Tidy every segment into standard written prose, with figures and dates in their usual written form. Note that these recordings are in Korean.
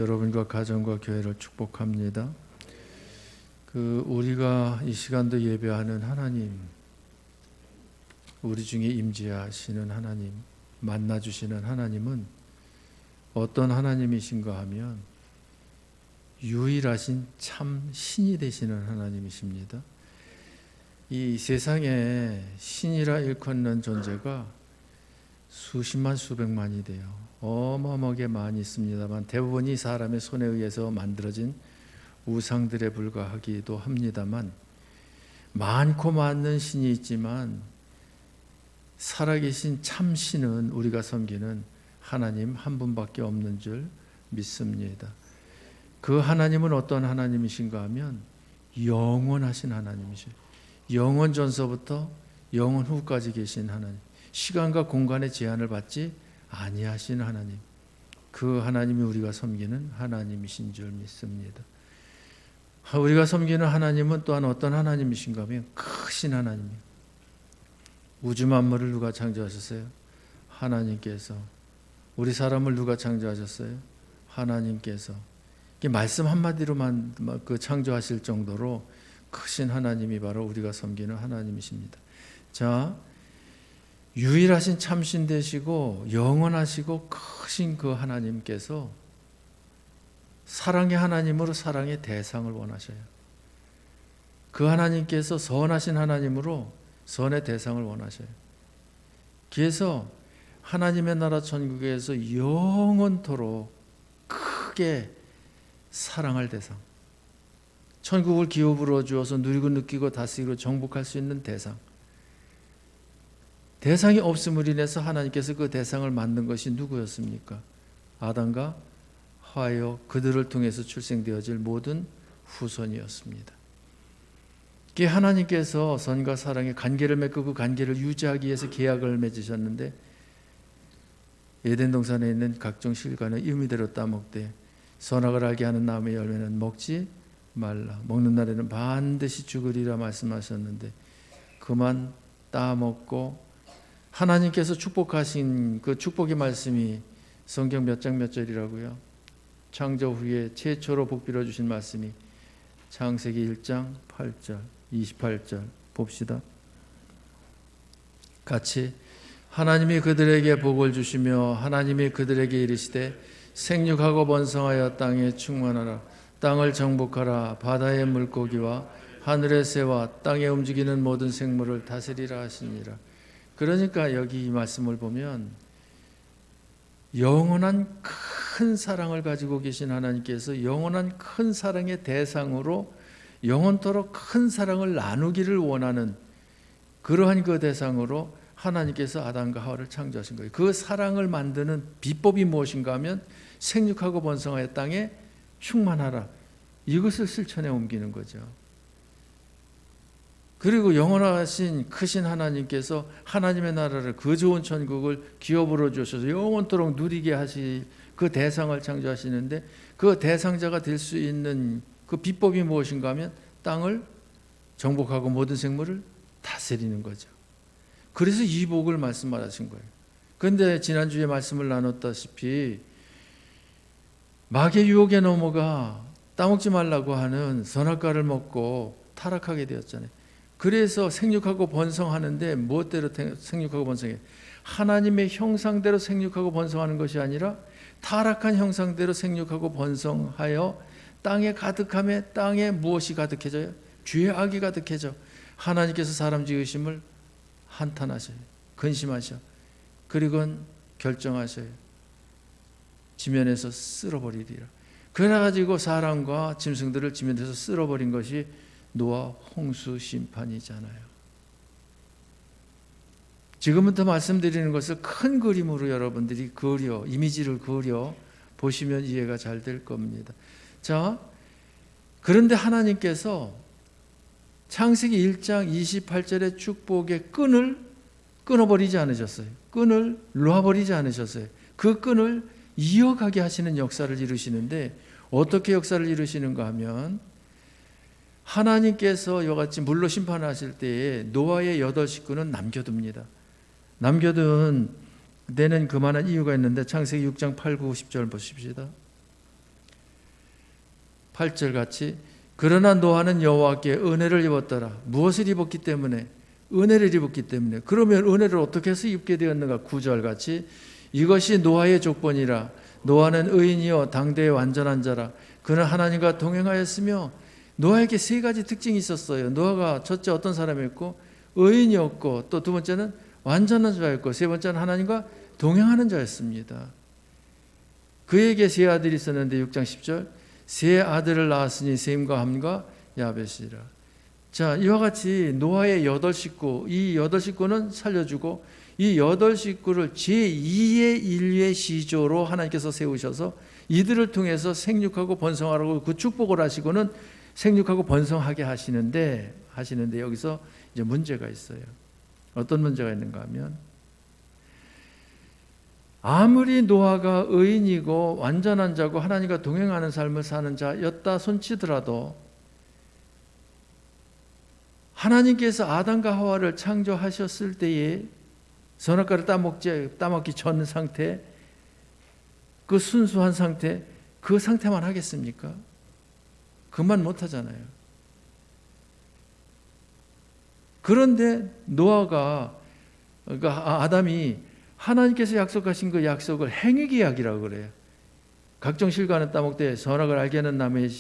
여러분과 가정과 교회를 축복합니다. 우리가 이 시간도 예배하는 하나님, 우리 중에 임재하시는 하나님, 만나주시는 하나님은 어떤 하나님이신가 하면 유일하신 참 신이 되시는 하나님이십니다. 이 세상에 신이라 일컫는 존재가 수십만 수백만이 돼요. 어마어마하게 많이 있습니다만 대부분이 사람의 손에 의해서 만들어진 우상들에 불과하기도 합니다만, 많고 많은 신이 있지만 살아계신 참신은 우리가 섬기는 하나님 한 분밖에 없는 줄 믿습니다. 그 하나님은 어떤 하나님이신가 하면 영원하신 하나님이시죠. 영원 전서부터 영원 후까지 계신 하나님, 시간과 공간의 제한을 받지 아니하신 하나님, 그 하나님이 우리가 섬기는 하나님이신 줄 믿습니다. 우리가 섬기는 하나님은 또한 어떤 하나님이신가 하면 크신 하나님이에요. 우주 만물을 누가 창조하셨어요? 하나님께서. 우리 사람을 누가 창조하셨어요? 하나님께서. 말씀 한마디로만 창조하실 정도로 크신 하나님이 바로 우리가 섬기는 하나님이십니다. 자, 유일하신 참신 되시고 영원하시고 크신 그 하나님께서 사랑의 하나님으로 사랑의 대상을 원하셔요. 그 하나님께서 선하신 하나님으로 선의 대상을 원하셔요. 그래서 하나님의 나라 천국에서 영원토록 크게 사랑할 대상, 천국을 기업으로 주어서 누리고 느끼고 다스리고 정복할 수 있는 대상이 없음을 인해서 하나님께서 그 대상을 만든 것이 누구였습니까? 아담과 하와요, 그들을 통해서 출생되어질 모든 후손이었습니다. 하나님께서 선과 사랑의 관계를 맺고 그 관계를 유지하기 위해서 계약을 맺으셨는데, 에덴 동산에 있는 각종 실과는 의미대로 따먹되 선악을 알게 하는 나무의 열매는 먹지 말라, 먹는 날에는 반드시 죽으리라 말씀하셨는데 그만 따먹고, 하나님께서 축복하신 그 축복의 말씀이 성경 몇 장 몇 절이라고요? 창조 후에 최초로 복비려 주신 말씀이 창세기 1장 8절 28절 봅시다. 같이. 하나님이 그들에게 복을 주시며 하나님이 그들에게 이르시되 생육하고 번성하여 땅에 충만하라, 땅을 정복하라, 바다의 물고기와 하늘의 새와 땅에 움직이는 모든 생물을 다스리라 하시니라. 그러니까 여기 이 말씀을 보면 영원한 큰 사랑을 가지고 계신 하나님께서 영원한 큰 사랑의 대상으로 영원토록 큰 사랑을 나누기를 원하는 그러한 그 대상으로 하나님께서 아담과 하와를 창조하신 거예요. 그 사랑을 만드는 비법이 무엇인가 하면 생육하고 번성하여 땅에 충만하라, 이것을 실천에 옮기는 거죠. 그리고 영원하신 크신 하나님께서 하나님의 나라를, 그 좋은 천국을 기업으로 주셔서 영원토록 누리게 하실 그 대상을 창조하시는데, 그 대상자가 될 수 있는 그 비법이 무엇인가 하면 땅을 정복하고 모든 생물을 다스리는 거죠. 그래서 이 복을 말씀하신 거예요. 그런데 지난주에 말씀을 나눴다시피 마귀의 유혹에 넘어가 따먹지 말라고 하는 선악과를 먹고 타락하게 되었잖아요. 그래서 생육하고 번성하는데 무엇대로 생육하고 번성해? 하나님의 형상대로 생육하고 번성하는 것이 아니라 타락한 형상대로 생육하고 번성하여 땅에 가득함에 땅에 무엇이 가득해져요? 죄악이 가득해져. 하나님께서 사람 지으심을 한탄하셔요. 근심하셔. 그리고는 결정하셔요. 지면에서 쓸어버리리라. 그래가지고 사람과 짐승들을 지면에서 쓸어버린 것이 노아 홍수 심판이잖아요. 지금부터 말씀드리는 것을 큰 그림으로 여러분들이 이미지를 그려 보시면 이해가 잘 될 겁니다. 자, 그런데 하나님께서 창세기 1장 28절의 축복의 끈을 끊어버리지 않으셨어요. 끈을 놓아버리지 않으셨어요. 그 끈을 이어가게 하시는 역사를 이루시는데, 어떻게 역사를 이루시는가 하면 하나님께서 이와 같이 물로 심판하실 때에 노아의 8 식구는 남겨둡니다. 남겨둔 데는 그만한 이유가 있는데 창세기 6장 8, 9, 10절 보십시다. 8절 같이 그러나 노아는 여호와께 은혜를 입었더라. 무엇을 입었기 때문에? 은혜를 입었기 때문에. 그러면 은혜를 어떻게 해서 입게 되었는가? 9절 같이 이것이 노아의 조건이라. 노아는 의인이요 당대의 완전한 자라. 그는 하나님과 동행하였으며 노아에게 세 가지 특징이 있었어요. 노아가 첫째 어떤 사람이었고 의인이었고 또 두 번째는 완전한 자였고 세 번째는 하나님과 동행하는 자였습니다. 그에게 세 아들이 있었는데 6장 10절 세 아들을 낳았으니 셈과 함과 야벳이라. 자, 이와 같이 노아의 8식구, 이 8식구는 살려주고 이 8식구를 제2의 인류의 시조로 하나님께서 세우셔서 이들을 통해서 생육하고 번성하라고 그 축복을 하시고는 생육하고 번성하게 하시는데 여기서 이제 문제가 있어요. 어떤 문제가 있는가 하면 아무리 노아가 의인이고 완전한 자고 하나님과 동행하는 삶을 사는 자였다 손치더라도 하나님께서 아담과 하와를 창조하셨을 때에 선악과를 따먹기 전 상태, 그 순수한 상태, 그 상태만 하겠습니까? 그만 못하잖아요. 그런데 노아가, 그러니까 아담이 하나님께서 약속하신 그 약속을 행위계약이라고 그래요. 각종 실과는 따먹되 선악을 알게 하는 나무의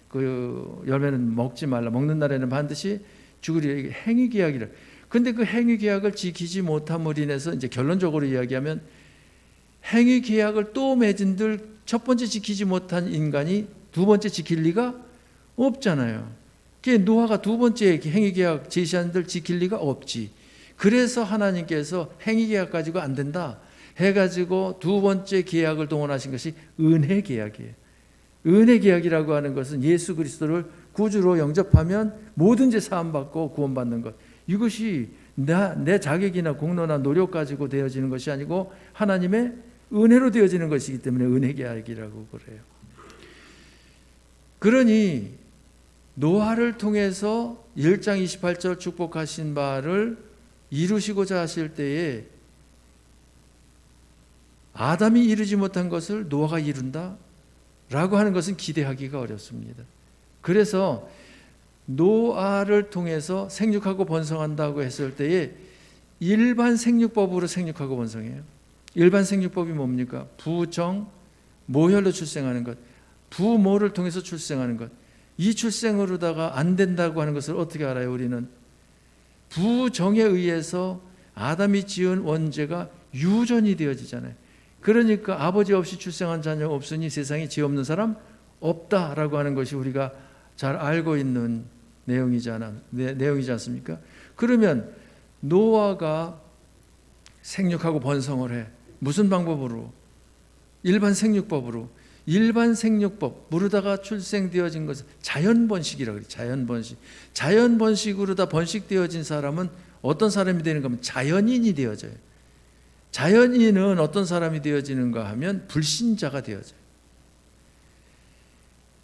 그 열매는 먹지 말라. 먹는 날에는 반드시 죽으리. 행위계약이라. 근데 그 행위계약을 지키지 못함으로 인해서 이제 결론적으로 이야기하면 행위계약을 또 맺은들 첫 번째 지키지 못한 인간이 두 번째 지킬 리가 없잖아요. 노아가 두 번째 행위계약 제시한 들 지킬 리가 없지. 그래서 하나님께서 행위계약 가지고 안 된다 해가지고 두 번째 계약을 동원하신 것이 은혜계약이에요. 은혜계약이라고 하는 것은 예수 그리스도를 구주로 영접하면 모든 죄 사함받고 구원받는 것. 이것이 내 자격이나 공로나 노력 가지고 되어지는 것이 아니고 하나님의 은혜로 되어지는 것이기 때문에 은혜계약이라고 그래요. 그러니 노아를 통해서 1장 28절 축복하신 바를 이루시고자 하실 때에 아담이 이루지 못한 것을 노아가 이룬다? 라고 하는 것은 기대하기가 어렵습니다. 그래서 노아를 통해서 생육하고 번성한다고 했을 때에 일반 생육법으로 생육하고 번성해요. 일반 생육법이 뭡니까? 부정, 모혈로 출생하는 것, 부모를 통해서 출생하는 것. 이 출생으로다가 안 된다고 하는 것을 어떻게 알아요? 우리는 부정에 의해서 아담이 지은 원죄가 유전이 되어지잖아요. 그러니까 아버지 없이 출생한 자녀 없으니 세상에 죄 없는 사람 없다라고 하는 것이 우리가 잘 알고 있는 내용이지 않습니까? 그러면 노아가 생육하고 번성을 해. 무슨 방법으로? 일반 생육법으로. 일반 생육법, 무르다가 출생되어진 것은 자연번식이라고 그래요. 자연번식. 자연번식으로 다 번식되어진 사람은 어떤 사람이 되는가 하면 자연인이 되어져요. 자연인은 어떤 사람이 되어지는가 하면 불신자가 되어져요.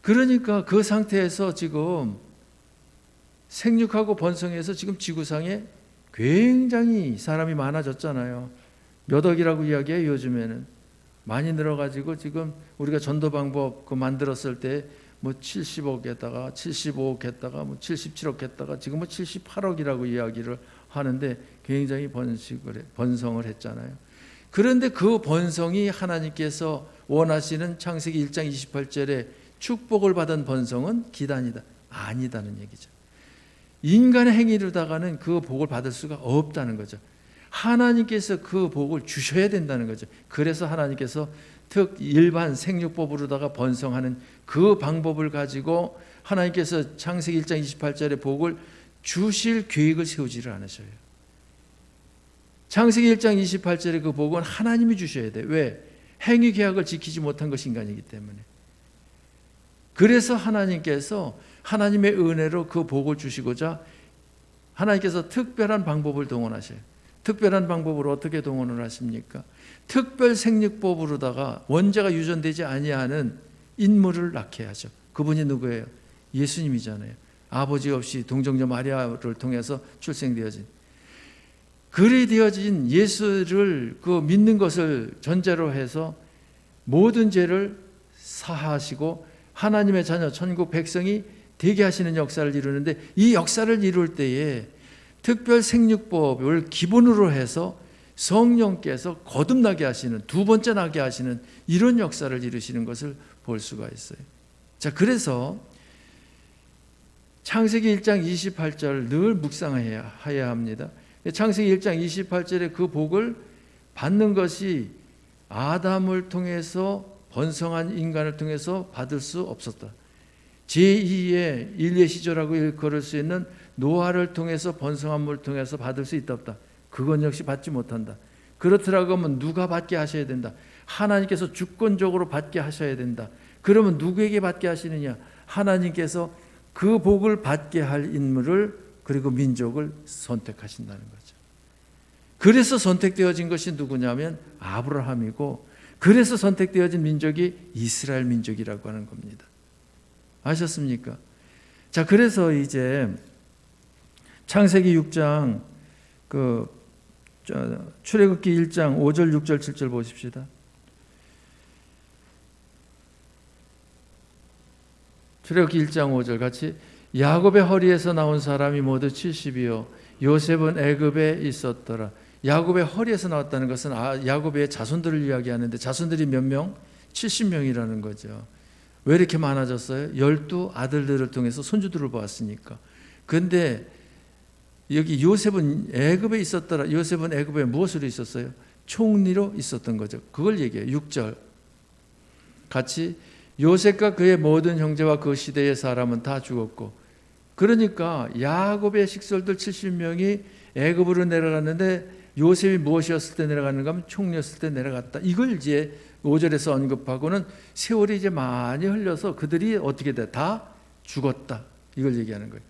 그러니까 그 상태에서 지금 생육하고 번성해서 지금 지구상에 굉장히 사람이 많아졌잖아요. 몇 억이라고 이야기해요. 요즘에는 많이 늘어가지고 지금 우리가 전도 방법 그 만들었을 때 뭐 70억 했다가 75억 했다가 뭐 77억 했다가 지금 뭐 78억이라고 이야기를 하는데 굉장히 번성을 했잖아요. 그런데 그 번성이 하나님께서 원하시는 창세기 1장 28절에 축복을 받은 번성은 기단이다. 아니다는 얘기죠. 인간의 행위로다가는 그 복을 받을 수가 없다는 거죠. 하나님께서 그 복을 주셔야 된다는 거죠. 그래서 하나님께서 일반 생육법으로다가 번성하는 그 방법을 가지고 하나님께서 창세기 1장 28절의 복을 주실 계획을 세우지를 않으셔요. 창세기 1장 28절의 그 복은 하나님이 주셔야 돼요. 왜? 행위 계약을 지키지 못한 것이 인간이기 때문에. 그래서 하나님께서 하나님의 은혜로 그 복을 주시고자 하나님께서 특별한 방법을 동원하셔요. 특별한 방법으로 어떻게 동원을 하십니까? 특별 생육법으로다가 원죄가 유전되지 아니하는 인물을 낳게 하죠. 그분이 누구예요? 예수님이잖아요. 아버지 없이 동정녀 마리아를 통해서 출생되어진. 그리 되어진 예수를 그 믿는 것을 전제로 해서 모든 죄를 사하시고 하나님의 자녀 천국 백성이 되게 하시는 역사를 이루는데, 이 역사를 이룰 때에 특별 생육법을 기본으로 해서 성령께서 거듭나게 하시는, 두 번째 나게 하시는 이런 역사를 이루시는 것을 볼 수가 있어요. 자, 그래서 창세기 1장 28절 늘 묵상해야 합니다. 창세기 1장 28절에 그 복을 받는 것이 아담을 통해서 번성한 인간을 통해서 받을 수 없었다. 제2의 인류의 시조라고 일컬을 수 있는 노아를 통해서 번성함을 통해서 받을 수 있다 없다. 그건 역시 받지 못한다. 그렇더라고 하면 누가 받게 하셔야 된다. 하나님께서 주권적으로 받게 하셔야 된다. 그러면 누구에게 받게 하시느냐? 하나님께서 그 복을 받게 할 인물을, 그리고 민족을 선택하신다는 거죠. 그래서 선택되어진 것이 누구냐면 아브라함이고, 그래서 선택되어진 민족이 이스라엘 민족이라고 하는 겁니다. 아셨습니까? 자, 그래서 이제 창세기 6장 출애굽기 1장 5절 6절 7절 보십시다. 출애굽기 1장 5절 같이. 야곱의 허리에서 나온 사람이 모두 70이요 요셉은 애굽에 있었더라. 야곱의 허리에서 나왔다는 것은 야곱의 자손들을 이야기하는데, 자손들이 몇 명? 70명이라는 거죠. 왜 이렇게 많아졌어요? 12 아들들을 통해서 손주들을 보았으니까. 그런데 여기 요셉은 애굽에 있었더라. 요셉은 애굽에 무엇으로 있었어요? 총리로 있었던 거죠. 그걸 얘기해요. 6절 같이. 요셉과 그의 모든 형제와 그 시대의 사람은 다 죽었고, 그러니까 야곱의 식솔들 70명이 애굽으로 내려갔는데, 요셉이 무엇이었을 때 내려갔는가 하면 총리였을 때 내려갔다. 이걸 이제 5절에서 언급하고는 세월이 이제 많이 흘려서 그들이 어떻게 돼? 다 죽었다. 이걸 얘기하는 거예요.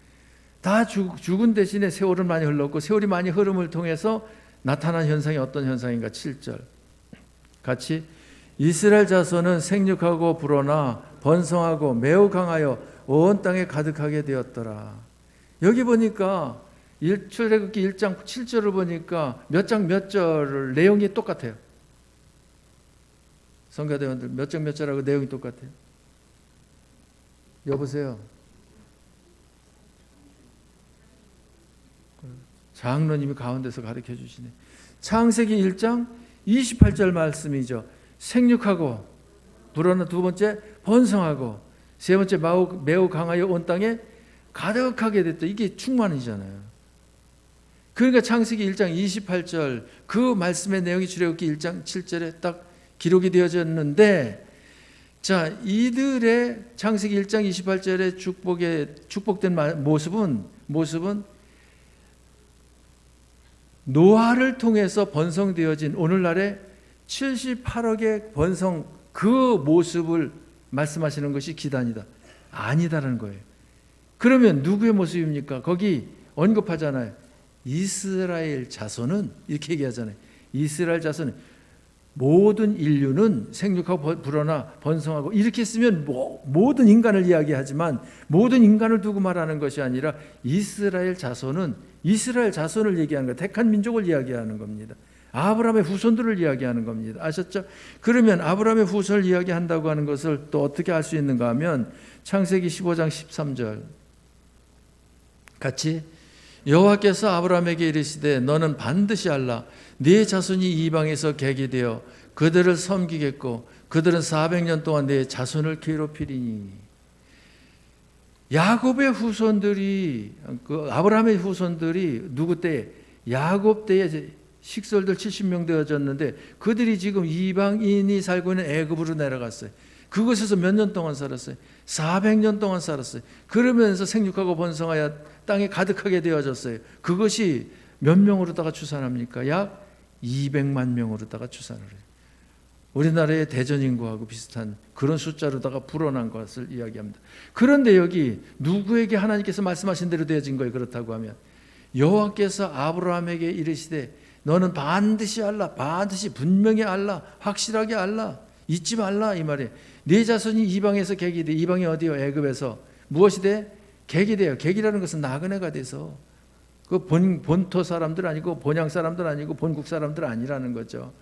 다 죽은 대신에 세월은 많이 흘렀고, 세월이 많이 흐름을 통해서 나타난 현상이 어떤 현상인가? 7절 같이. 이스라엘 자손은 생육하고 불어나 번성하고 매우 강하여 온 땅에 가득하게 되었더라. 여기 보니까 출애굽기 1장 7절을 보니까 몇 장 몇 절 내용이 똑같아요. 성가대원들 몇 장 몇 절하고 내용이 똑같아요. 여보세요. 장로님이 가운데서 가르쳐 주시네. 창세기 1장 28절 말씀이죠. 생육하고 불어나, 두 번째 번성하고, 세 번째 매우 강하여 온 땅에 가득하게 됐다. 이게 충만이잖아요. 그러니까 창세기 1장 28절 그 말씀의 내용이 출애굽기 1장 7절에 딱 기록이 되어졌는데, 자, 이들의 창세기 1장 28절의 축복된 모습은 노아를 통해서 번성되어진 오늘날의 78억의 번성, 그 모습을 말씀하시는 것이 기단이다. 아니다라는 거예요. 그러면 누구의 모습입니까? 거기 언급하잖아요. 이스라엘 자손은, 이렇게 얘기하잖아요. 이스라엘 자손은, 모든 인류는 생육하고 불어나 번성하고, 이렇게 쓰면 모든 인간을 이야기하지만, 모든 인간을 두고 말하는 것이 아니라 이스라엘 자손은 이스라엘 자손을 얘기하는 거예요. 택한 민족을 이야기하는 겁니다. 아브라함의 후손들을 이야기하는 겁니다. 아셨죠? 그러면 아브라함의 후손을 이야기한다고 하는 것을 또 어떻게 알 수 있는가 하면 창세기 15장 13절 같이. 여호와께서 아브라함에게 이르시되 너는 반드시 알라. 네 자손이 이방에서 객이 되어 그들을 섬기겠고 그들은 400년 동안 네 자손을 괴롭히리니. 야곱의 후손들이, 아브라함의 후손들이 누구 때에? 야곱 때에 식솔들 70명 되어졌는데, 그들이 지금 이방인이 살고 있는 애굽으로 내려갔어요. 그곳에서 몇 년 동안 살았어요? 400년 동안 살았어요. 그러면서 생육하고 번성하여 땅에 가득하게 되어졌어요. 그것이 몇 명으로다가 추산합니까? 약 200만 명으로다가 추산을 해요. 우리나라의 대전 인구하고 비슷한 그런 숫자로다가 불어난 것을 이야기합니다. 그런데 여기 누구에게 하나님께서 말씀하신 대로 되어진 거예요? 그렇다고 하면 여호와께서 아브라함에게 이르시되 너는 반드시 알라, 반드시 분명히 알라, 확실하게 알라, 잊지 말라, 이 말이에요. 네 자손이 이방에서 객이 돼. 이방이 어디요? 애굽에서 무엇이 돼? 객이 돼요. 객이라는 것은 나그네가 돼서, 그 본토 사람들 아니고 본향 사람들 아니고 본국 사람들 아니라는 거죠.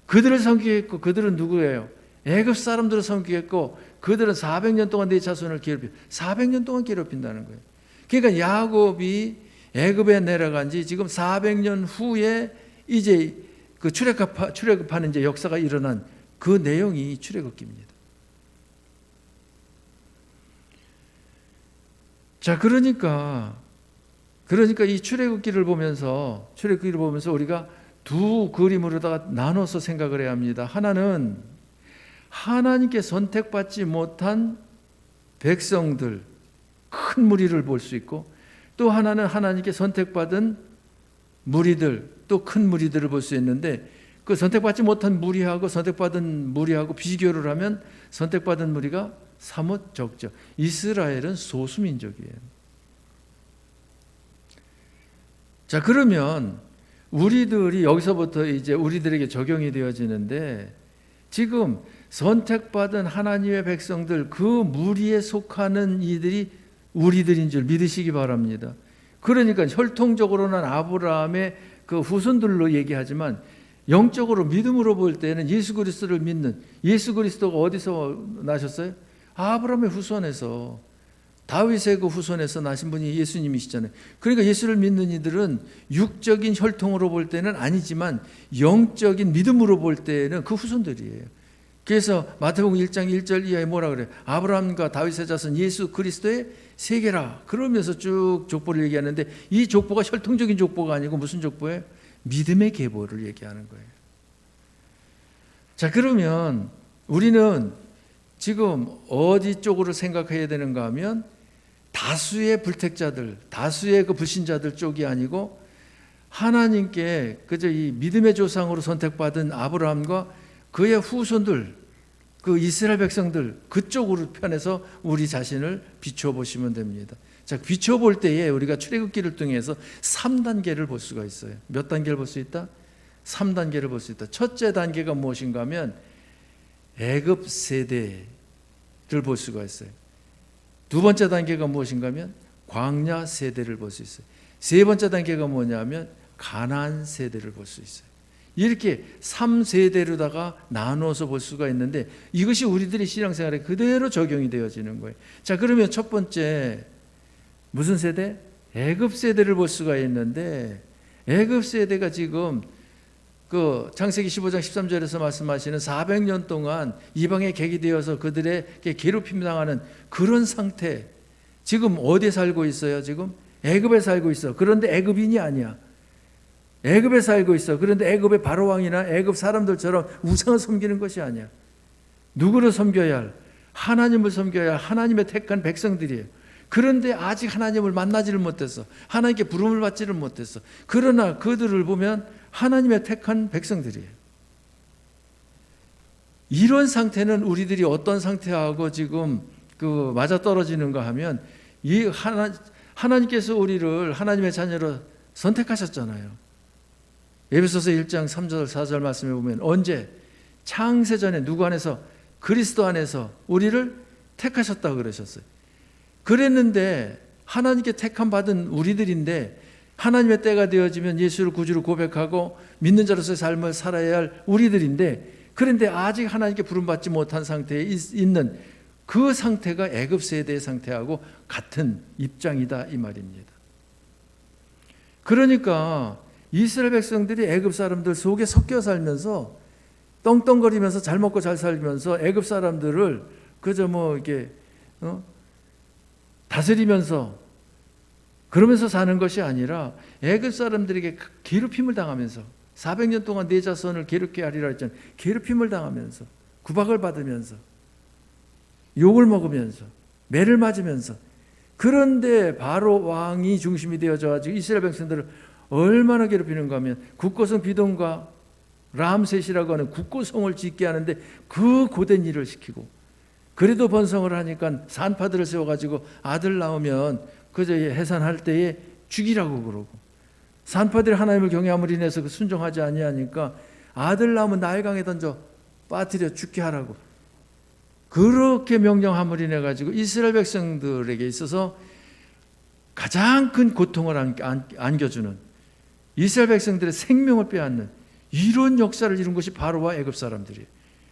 그들을 섬기겠고, 그들은 누구예요? 애굽 사람들을 섬기겠고 그들은 400년 동안 내 자손을 괴롭혀 400년 동안 괴롭힌다는 거예요. 그러니까 야곱이 애굽에 내려간 지 지금 400년 후에 이제 그 출애굽하는 이제 역사가 일어난 그 내용이 출애굽기입니다. 자, 그러니까 이 출애굽기를 보면서 우리가 두 그림으로다가 나눠서 생각을 해야 합니다. 하나는 하나님께 선택받지 못한 백성들, 큰 무리를 볼 수 있고, 또 하나는 하나님께 선택받은 무리들, 또 큰 무리들을 볼 수 있는데, 그 선택받지 못한 무리하고 선택받은 무리하고 비교를 하면 선택받은 무리가 사뭇 적죠. 이스라엘은 소수민족이에요. 자, 그러면 우리들이 여기서부터 이제 우리들에게 적용이 되어지는데, 지금 선택받은 하나님의 백성들, 그 무리에 속하는 이들이 우리들인 줄 믿으시기 바랍니다. 그러니까 혈통적으로는 아브라함의 그 후손들로 얘기하지만 영적으로 믿음으로 볼 때는 예수 그리스도를 믿는, 예수 그리스도가 어디서 나셨어요? 아브라함의 후손에서, 다윗의 그 후손에서 나신 분이 예수님이시잖아요. 그러니까 예수를 믿는 이들은 육적인 혈통으로 볼 때는 아니지만 영적인 믿음으로 볼 때는 그 후손들이에요. 그래서 마태복음 1장 1절 이하에 뭐라 그래요? 아브라함과 다윗의 자손 예수 그리스도의 세계라. 그러면서 쭉 족보를 얘기하는데, 이 족보가 혈통적인 족보가 아니고 무슨 족보예요? 믿음의 계보를 얘기하는 거예요. 자, 그러면 우리는 지금 어디 쪽으로 생각해야 되는가 하면, 다수의 불택자들, 다수의 그 불신자들 쪽이 아니고 하나님께 그저 이 믿음의 조상으로 선택받은 아브라함과 그의 후손들, 그 이스라엘 백성들, 그쪽으로 편해서 우리 자신을 비춰보시면 됩니다. 자, 비춰볼 때에 우리가 출애굽기를 통해서 3단계를 볼 수가 있어요. 몇 단계를 볼 수 있다? 3단계를 볼 수 있다. 첫째 단계가 무엇인가 하면 애굽 세대를 볼 수가 있어요. 두 번째 단계가 무엇인가 하면 광야 세대를 볼 수 있어요. 세 번째 단계가 뭐냐면 가나안 세대를 볼 수 있어요. 이렇게 3세대로다가 나누어서 볼 수가 있는데, 이것이 우리들의 신앙생활에 그대로 적용이 되어지는 거예요. 자, 그러면 첫 번째 무슨 세대? 애굽 세대를 볼 수가 있는데, 애굽 세대가 지금 그 창세기 15장 13절에서 말씀하시는 400년 동안 이방에 객이 되어서 그들에게 괴롭힘 당하는 그런 상태, 지금 어디에 살고 있어요? 지금 애굽에 살고 있어. 그런데 애굽인이 아니야. 애굽에 살고 있어. 그런데 애굽의 바로왕이나 애굽 사람들처럼 우상을 섬기는 것이 아니야. 누구를 섬겨야 할? 하나님을 섬겨야 할 하나님의 택한 백성들이에요. 그런데 아직 하나님을 만나지를 못했어. 하나님께 부름을 받지를 못했어. 그러나 그들을 보면 하나님의 택한 백성들이에요. 이런 상태는 우리들이 어떤 상태하고 지금 그 맞아떨어지는가 하면, 이 하나님께서 우리를 하나님의 자녀로 선택하셨잖아요. 에베소서 1장 3절 4절 말씀에 보면, 언제? 창세전에 누구 안에서? 그리스도 안에서 우리를 택하셨다고 그러셨어요. 그랬는데 하나님께 택함 받은 우리들인데, 하나님의 때가 되어지면 예수를 구주로 고백하고 믿는 자로서의 삶을 살아야 할 우리들인데, 그런데 아직 하나님께 부름받지 못한 상태에 있는 그 상태가 애굽 세대의 상태하고 같은 입장이다 이 말입니다. 그러니까 이스라엘 백성들이 애굽 사람들 속에 섞여 살면서 떵떵거리면서 잘 먹고 잘 살면서 애굽 사람들을 그저 뭐 이렇게 다스리면서 그러면서 사는 것이 아니라, 애굽 사람들에게 괴롭힘을 당하면서 400년 동안 내 자손을 괴롭게 하리라 했잖아요. 괴롭힘을 당하면서, 구박을 받으면서, 욕을 먹으면서, 매를 맞으면서, 그런데 바로 왕이 중심이 되어져 가지고 이스라엘 백성들을 얼마나 괴롭히는가 하면, 국고성 비돈과 람셋이라고 하는 국고성을 짓게 하는데 그 고된 일을 시키고, 그래도 번성을 하니까 산파들을 세워가지고 아들 낳으면 그저 해산할 때에 죽이라고 그러고, 산파들이 하나님을 경외함을 인해서 그 순종하지 아니하니까 아들 낳으면 나일강에 던져 빠뜨려 죽게 하라고 그렇게 명령함을 인해 가지고 이스라엘 백성들에게 있어서 가장 큰 고통을 안겨주는, 이스라엘 백성들의 생명을 빼앗는 이런 역사를 이룬 것이 바로와 애굽 사람들이에요.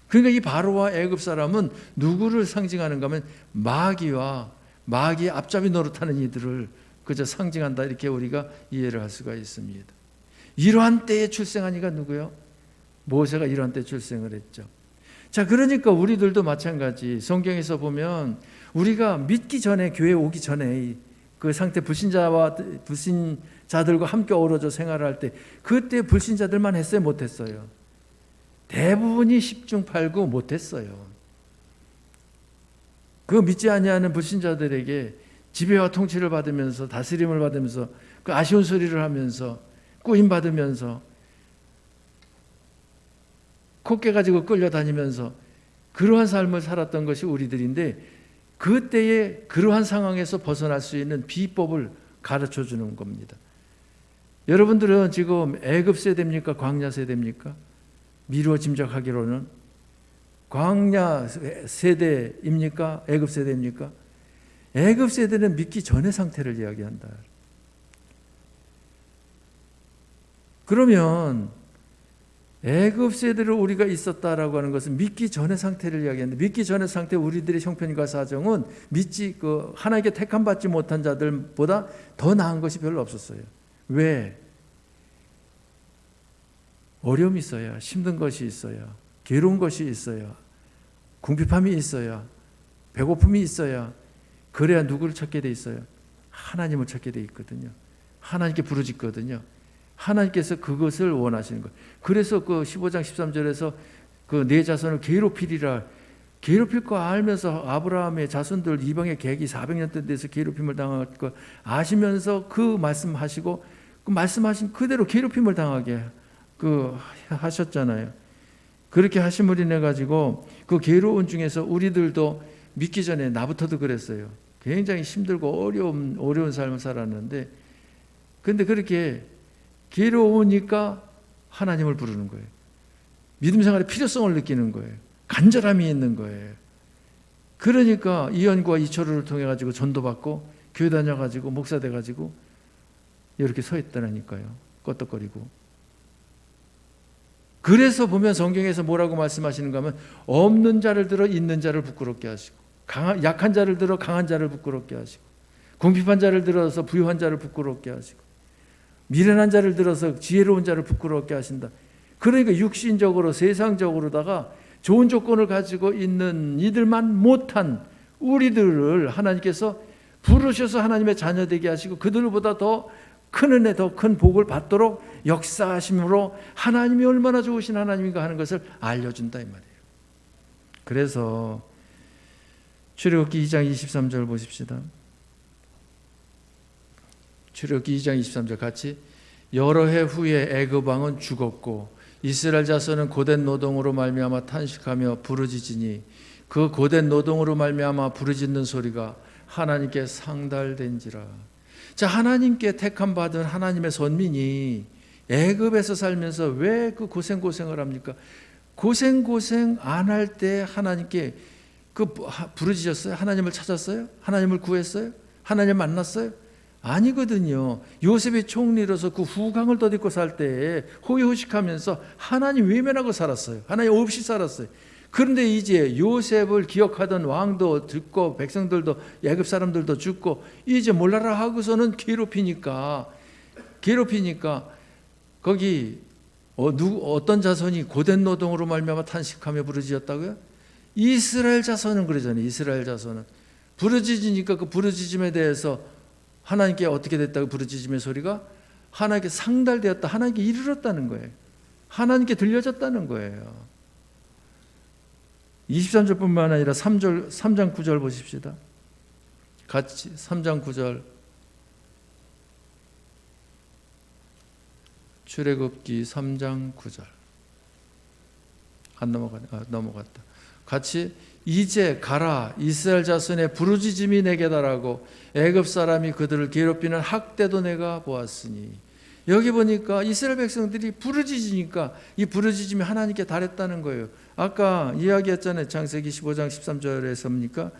그러니까 이 바로와 애굽 사람은 누구를 상징하는가 하면 마귀의 앞잡이 노릇하는 이들을 그저 상징한다, 이렇게 우리가 이해를 할 수가 있습니다. 이러한 때에 출생한 이가 누구요? 모세가 이러한 때에 출생을 했죠. 자, 그러니까 우리들도 마찬가지. 성경에서 보면 우리가 믿기 전에, 교회 오기 전에 그 상태, 불신자들과 함께 어우러져 생활할 때, 그때 불신자들만 했어요, 못했어요? 대부분이 10중 8구 못했어요. 그 믿지 아니하는 불신자들에게 지배와 통치를 받으면서, 다스림을 받으면서, 그 아쉬운 소리를 하면서, 꾸임 받으면서, 콧게 가지고 끌려다니면서 그러한 삶을 살았던 것이 우리들인데, 그때의 그러한 상황에서 벗어날 수 있는 비법을 가르쳐 주는 겁니다. 여러분들은 지금 애굽 세대입니까? 광야 세대입니까? 미루어 짐작하기로는 광야 세대입니까? 애굽 세대입니까? 애굽 세대는 믿기 전의 상태를 이야기한다. 그러면 애굽 세대로 우리가 있었다라고 하는 것은 믿기 전의 상태를 이야기하는데, 믿기 전의 상태, 우리들의 형편과 사정은 하나님께 택함 받지 못한 자들보다 더 나은 것이 별로 없었어요. 왜? 어려움이 있어야, 힘든 것이 있어야, 괴로운 것이 있어야, 궁핍함이 있어야, 배고픔이 있어야, 그래야 누구를 찾게 돼 있어요? 하나님을 찾게 돼 있거든요. 하나님께 부르짖거든요. 하나님께서 그것을 원하시는 거예요. 그래서 그 15장 13절에서 그 내 자손을 괴롭히리라, 괴롭힐 거 알면서 아브라함의 자손들 이방의 계기 400년 돼서 괴롭힘을 당할 거 아시면서 그 말씀하시고, 그 말씀하신 그대로 괴롭힘을 당하게 하셨잖아요. 그렇게 하심을 인해 가지고 그 괴로운 중에서 우리들도 믿기 전에, 나부터도 그랬어요. 굉장히 힘들고 어려운 삶을 살았는데, 근데 그렇게 괴로우니까 하나님을 부르는 거예요. 믿음 생활의 필요성을 느끼는 거예요. 간절함이 있는 거예요. 그러니까 이연과 이철우를 통해 가지고 전도받고 교회 다녀 가지고 목사 돼 가지고 이렇게 서 있다라니까요. 껐덕거리고. 그래서 보면 성경에서 뭐라고 말씀하시는가 하면, 없는 자를 들어 있는 자를 부끄럽게 하시고, 약한 자를 들어 강한 자를 부끄럽게 하시고, 궁핍한 자를 들어서 부유한 자를 부끄럽게 하시고, 미련한 자를 들어서 지혜로운 자를 부끄럽게 하신다. 그러니까 육신적으로, 세상적으로다가 좋은 조건을 가지고 있는 이들만 못한 우리들을 하나님께서 부르셔서 하나님의 자녀 되게 하시고, 그들보다 더 큰 은혜, 더 큰 복을 받도록 역사하심으로 하나님이 얼마나 좋으신 하나님인가 하는 것을 알려준다, 이 말이에요. 그래서 출애굽기 2장 23절 보십시다. 출애굽기 2장 23절 같이. 여러 해 후에 애굽 왕은 죽었고 이스라엘 자손은 고된 노동으로 말미암아 탄식하며 부르짖으니 그 고된 노동으로 말미암아 부르짖는 소리가 하나님께 상달된지라. 자, 하나님께 택함 받은 하나님의 선민이 애굽에서 살면서 왜 그 고생을 합니까? 고생 안 할 때 하나님께 부르짖었어요? 하나님을 찾았어요? 하나님을 구했어요? 하나님 만났어요? 아니거든요. 요셉이 총리로서 그 후광을 덧입고 살 때에 호의호식하면서 하나님 외면하고 살았어요. 하나님 없이 살았어요. 그런데 이제 요셉을 기억하던 왕도 죽고 백성들도, 애굽 사람들도 죽고, 이제 몰라라 하고서는 괴롭히니까 거기 어떤 자손이 고된 노동으로 말미암아 탄식하며 부르짖었다고요? 이스라엘 자손은 그러잖아요. 이스라엘 자손은 부르짖으니까 그 부르짖음에 대해서 하나님께 어떻게 됐다고, 부르짖음의 소리가 하나님께 상달되었다, 하나님께 이르렀다는 거예요. 하나님께 들려졌다는 거예요. 23절뿐만 아니라 3장 9절 보십시다. 같이 3장 9절. 출애굽기 3장 9절. 넘어갔다. 같이. 이제 가라, 이스라엘 자손의 부르짖음이 내게 달하고 애굽 사람이 그들을 괴롭히는 학대도 내가 보았으니. 여기 보니까 이스라엘 백성들이 부르짖으니까 이 부르짖음이 하나님께 달했다는 거예요. 아까 이야기했잖아요. 창세기 15장 13절에서입니까?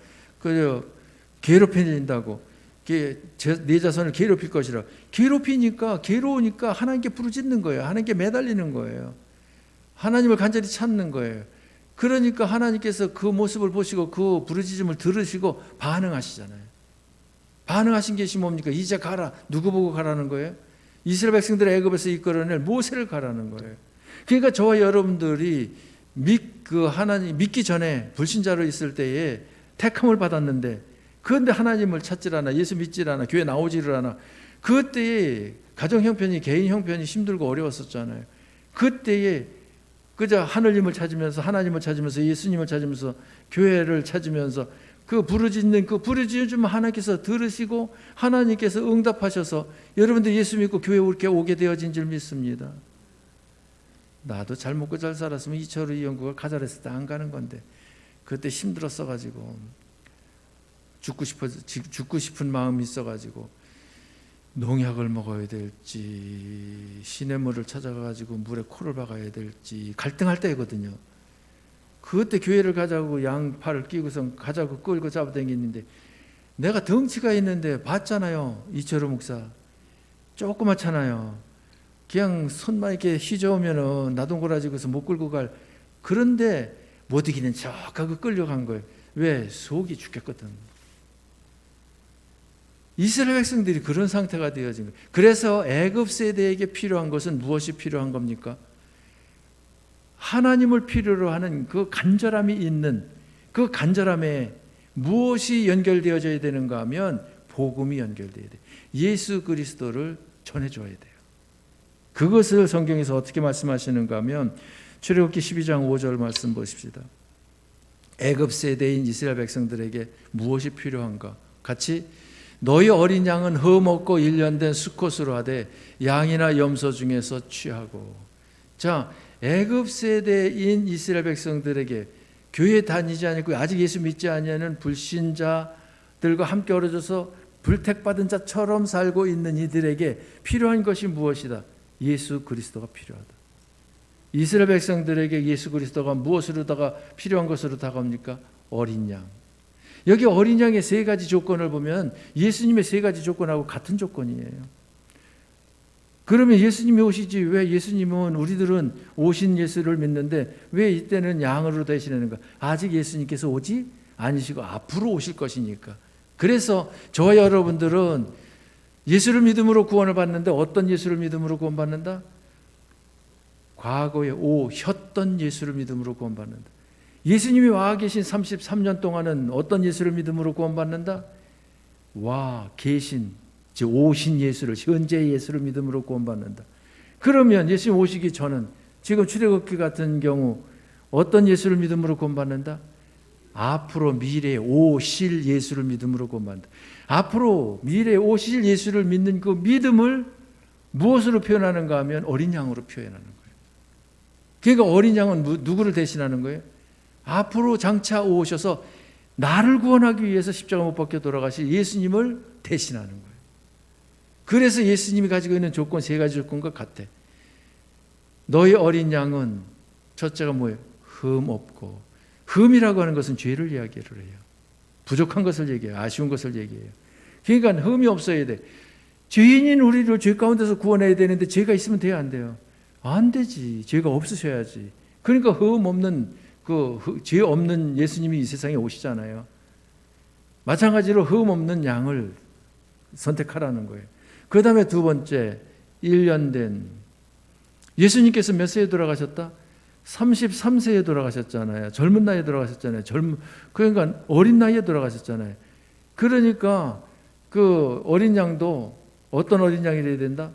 괴롭힌다고, 내 자손을 괴롭힐 것이라. 괴로우니까 하나님께 부르짖는 거예요. 하나님께 매달리는 거예요. 하나님을 간절히 찾는 거예요. 그러니까 하나님께서 그 모습을 보시고 그 부르짖음을 들으시고 반응하시잖아요. 반응하신 것이 뭡니까? 이제 가라. 누구 보고 가라는 거예요? 이스라엘 백성들을 애굽에서 이끌어낼 모세를 가라는 거예요. 그러니까 저와 여러분들이 하나님 믿기 전에 불신자로 있을 때에 택함을 받았는데, 그런데 하나님을 찾질 않아, 예수 믿질 않아, 교회 나오지를 않아. 그때에 가정 형편이, 개인 형편이 힘들고 어려웠었잖아요. 그때에 그저 하늘님을 찾으면서, 하나님을 찾으면서, 예수님을 찾으면서, 교회를 찾으면서 그 부르짖는 그 부르짖음 하나님께서 들으시고 하나님께서 응답하셔서 여러분들 예수 믿고 교회 이렇게 오게 되어진 줄 믿습니다. 나도 잘 먹고 잘 살았으면 이철우 이영구가 가자랬을 때 안 가는 건데, 그때 힘들었어가지고 죽고 싶은 마음이 있어가지고 농약을 먹어야 될지 시냇물을 찾아가지고 물에 코를 박아야 될지 갈등할 때거든요. 그때 교회를 가자고 양팔을 끼고선 가자고 끌고 잡아당겼는데, 내가 덩치가 있는데 봤잖아요. 이철우 목사 조그맣잖아요. 그냥 손만 이렇게 휘저으면은 나동거라지고서 못 끌고 갈, 그런데 못 이기는 척하고 끌려간 거예요. 왜? 속이 죽겠거든. 이스라엘 백성들이 그런 상태가 되어진 거예요. 그래서 애굽 세대에게 필요한 것은 무엇이 필요한 겁니까? 하나님을 필요로 하는 그 간절함이 있는, 그 간절함에 무엇이 연결되어져야 되는가 하면 복음이 연결되어야 돼요. 예수 그리스도를 전해줘야 돼요. 그것을 성경에서 어떻게 말씀하시는가 하면 출애굽기 12장 5절 말씀 보십시다. 애굽 세대인 이스라엘 백성들에게 무엇이 필요한가? 같이, 너희 어린 양은 흠없고 1년 된 수컷으로 하되 양이나 염소 중에서 취하고. 자, 애굽 세대인 이스라엘 백성들에게, 교회 다니지 않고 아직 예수 믿지 않는 불신자들과 함께 어우러져서 불택받은 자처럼 살고 있는 이들에게 필요한 것이 무엇이다? 예수 그리스도가 필요하다. 이스라엘 백성들에게 예수 그리스도가 무엇으로다가 필요한 것으로 다가옵니까? 어린 양. 여기 어린 양의 세 가지 조건을 보면 예수님의 세 가지 조건하고 같은 조건이에요. 그러면 예수님이 오시지, 왜 예수님은, 우리들은 오신 예수를 믿는데 왜 이때는 양으로 대신하는가? 아직 예수님께서 오지 아니시고 앞으로 오실 것이니까. 그래서 저와 여러분들은 예수를 믿음으로 구원을 받는데 어떤 예수를 믿음으로 구원받는다? 과거에 오셨던 예수를 믿음으로 구원받는다. 예수님이 와 계신 33년 동안은 어떤 예수를 믿음으로 구원받는다? 와 계신, 즉 오신 예수를, 현재의 예수를 믿음으로 구원받는다. 그러면 예수님 오시기 전은, 지금 출애굽기 같은 경우 어떤 예수를 믿음으로 구원받는다? 앞으로 미래에 오실 예수를 믿음으로 구원받는다. 앞으로 미래에 오실 예수를 믿는 그 믿음을 무엇으로 표현하는가 하면 어린 양으로 표현하는 거예요. 그러니까 어린 양은 누구를 대신하는 거예요? 앞으로 장차 오셔서 나를 구원하기 위해서 십자가 못 박혀 돌아가실 예수님을 대신하는 거예요. 그래서 예수님이 가지고 있는 조건, 세 가지 조건과 같아. 너희 어린 양은 첫째가 뭐예요? 흠 없고. 흠이라고 하는 것은 죄를 이야기를 해요. 부족한 것을 얘기해요. 아쉬운 것을 얘기해요. 그러니까 흠이 없어야 돼. 죄인인 우리를 죄 가운데서 구원해야 되는데 죄가 있으면 돼요, 안 돼요? 안 되지. 죄가 없으셔야지. 그러니까 흠 없는, 죄 없는 예수님이 이 세상에 오시잖아요. 마찬가지로 흠 없는 양을 선택하라는 거예요. 그 다음에 두 번째, 1년 된. 예수님께서 몇 세에 돌아가셨다? 33세에 돌아가셨잖아요. 젊은 나이에 돌아가셨잖아요. 그러니까 어린 나이에 돌아가셨잖아요. 그러니까 그 어린 양도 어떤 어린 양이 돼야 된다?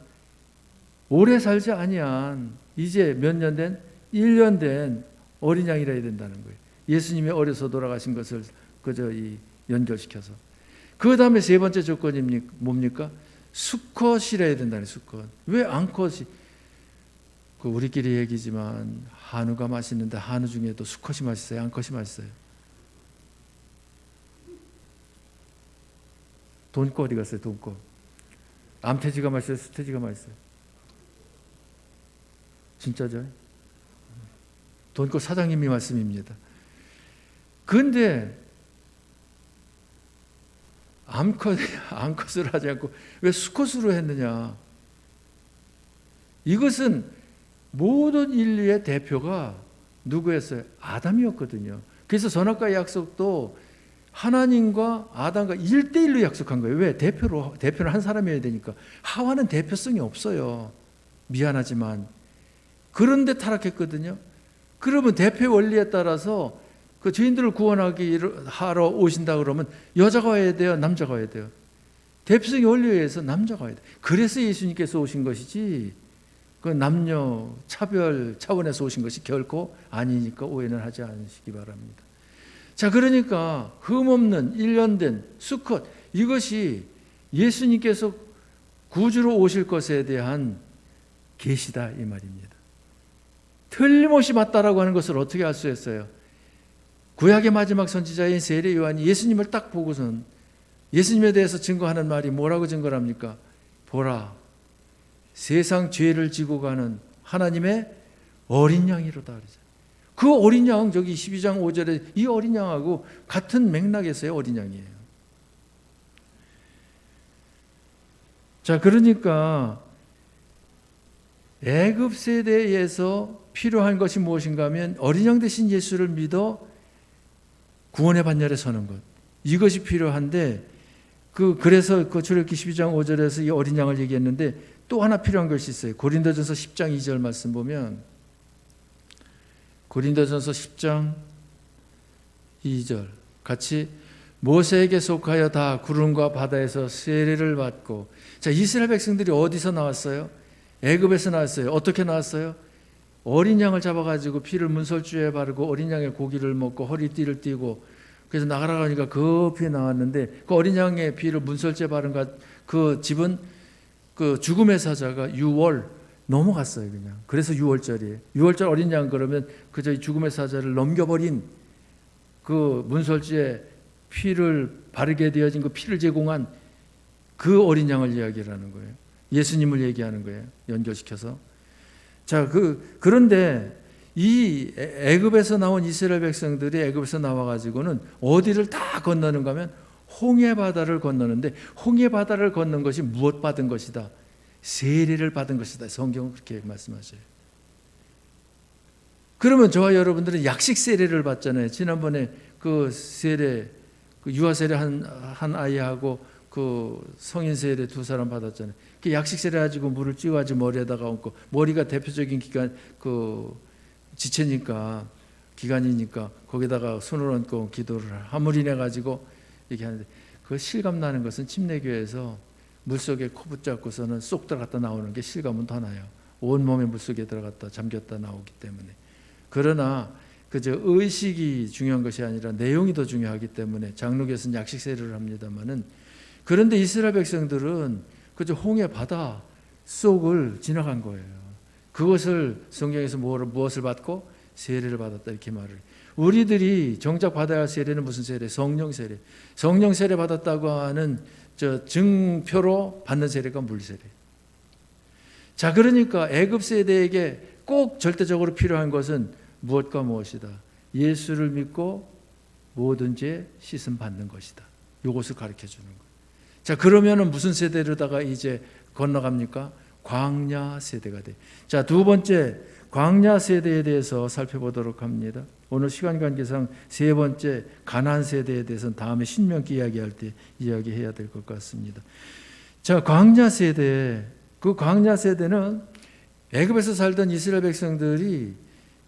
오래 살지 아니한, 이제 몇 년 된? 1년 된 어린 양이라 해야 된다는 거예요. 예수님이 어려서 돌아가신 것을 그저 연결시켜서. 그 다음에 세 번째 조건이 뭡니까? 수컷이라 해야 된다는, 수컷. 왜 암컷이? 우리끼리 얘기지만 한우가 맛있는데 한우 중에도 수컷이 맛있어요? 암컷이 맛있어요? 돈꽃 어디 갔어요? 돈꽃. 암돼지가 맛있어요? 수돼지가 맛있어요? 진짜죠? 돈꽃 사장님이 말씀입니다. 그런데 암컷으로 하지 않고 왜 수컷으로 했느냐? 이것은 모든 인류의 대표가 누구였어요? 아담이었거든요. 그래서 선악과의 약속도 하나님과 아담과 1대1로 약속한 거예요. 왜? 대표는 한 사람이어야 되니까. 하와는 대표성이 없어요. 미안하지만. 그런데 타락했거든요. 그러면 대표 원리에 따라서 그 죄인들을 구원하기 하러 오신다 그러면 여자가 와야 돼요? 남자가 와야 돼요? 대표성의 원리에 의해서 남자가 와야 돼요. 그래서 예수님께서 오신 것이지 그 남녀 차별 차원에서 오신 것이 결코 아니니까 오해는 하지 않으시기 바랍니다. 자, 그러니까 흠없는 1년 수컷, 이것이 예수님께서 구주로 오실 것에 대한 계시다 이 말입니다. 틀림없이 맞다라고 하는 것을 어떻게 알 수 있어요? 구약의 마지막 선지자인 세례 요한이 예수님을 딱 보고선 예수님에 대해서 증거하는 말이 뭐라고 증거를 합니까? 보라, 세상 죄를 지고 가는 하나님의 어린 양이로다 그러죠. 그 어린 양, 저기 12장 5절에 이 어린 양하고 같은 맥락에서의 어린 양이에요. 자, 그러니까 애굽 세대에서 필요한 것이 무엇인가 하면 어린 양 대신 예수를 믿어 구원의 반열에 서는 것, 이것이 필요한데 그래서 그 출애굽기 12장 5절에서 이 어린 양을 얘기했는데 또 하나 필요한 것이 있어요. 고린도전서 10장 2절 말씀 보면 고린도전서 10장 2절 같이 모세에게 속하여 다 구름과 바다에서 세례를 받고. 자, 이스라엘 백성들이 어디서 나왔어요? 애굽에서 나왔어요. 어떻게 나왔어요? 어린 양을 잡아가지고 피를 문설주에 바르고 어린 양의 고기를 먹고 허리띠를 띠고 그래서 나가라 가니까 급히 나왔는데 그 어린 양의 피를 문설주에 바른 그 집은 그 죽음의 사자가 6월 넘어갔어요 그냥. 그래서 6월절이에요. 6월절 어린 양 그러면 그저 죽음의 사자를 넘겨버린 그 문설주에 피를 바르게 되어진 그 피를 제공한 그 어린 양을 이야기하는 거예요. 예수님을 얘기하는 거예요. 연결시켜서. 자, 그런데 이 애굽에서 나온 이스라엘 백성들이 애굽에서 나와 가지고는 어디를 다 건너는가 하면 홍해 바다를 건너는데 홍해 바다를 건넌 것이 무엇 받은 것이다? 세례를 받은 것이다. 성경은 그렇게 말씀하셔요. 그러면 저와 여러분들은 약식 세례를 받잖아요. 지난번에 그 세례, 그 유아 세례 한 아이하고 그 성인 세례 두 사람 받았잖아요. 그 약식 세례 가지고 물을 찌워가지고 머리에다가 얹고, 머리가 대표적인 기간 그 지체니까 기간이니까 거기다가 손을 얹고 기도를 하물이내 가지고 이렇게 하는데 그 실감 나는 것은 침례교회에서 물속에 코 붙잡고서는 쏙 들어갔다 나오는 게 실감은 더 나요. 온 몸에 물속에 들어갔다 잠겼다 나오기 때문에. 그러나 그저 의식이 중요한 것이 아니라 내용이 더 중요하기 때문에 장로교에서는 약식 세례를 합니다만은, 그런데 이스라엘 백성들은 그저 홍해 바다 속을 지나간 거예요. 그것을 성경에서 무엇을 받고? 세례를 받았다 이렇게 말을. 우리들이 정작 받아야 할 세례는 무슨 세례? 성령 세례. 성령 세례 받았다고 하는 저 증표로 받는 세례가 물 세례. 자, 그러니까 애굽 세대에게 꼭 절대적으로 필요한 것은 무엇과 무엇이다? 예수를 믿고 모든 죄 씻음 받는 것이다. 이것을 가르쳐 주는 거예요. 자, 그러면은 무슨 세대로다가 이제 건너갑니까? 광야 세대가 돼. 자, 두 번째 광야 세대에 대해서 살펴보도록 합니다. 오늘 시간 관계상 세 번째 가나안 세대에 대해서는 다음에 신명기 이야기할 때 이야기해야 될 것 같습니다. 자, 광야 세대. 그 광야 세대는 애굽에서 살던 이스라엘 백성들이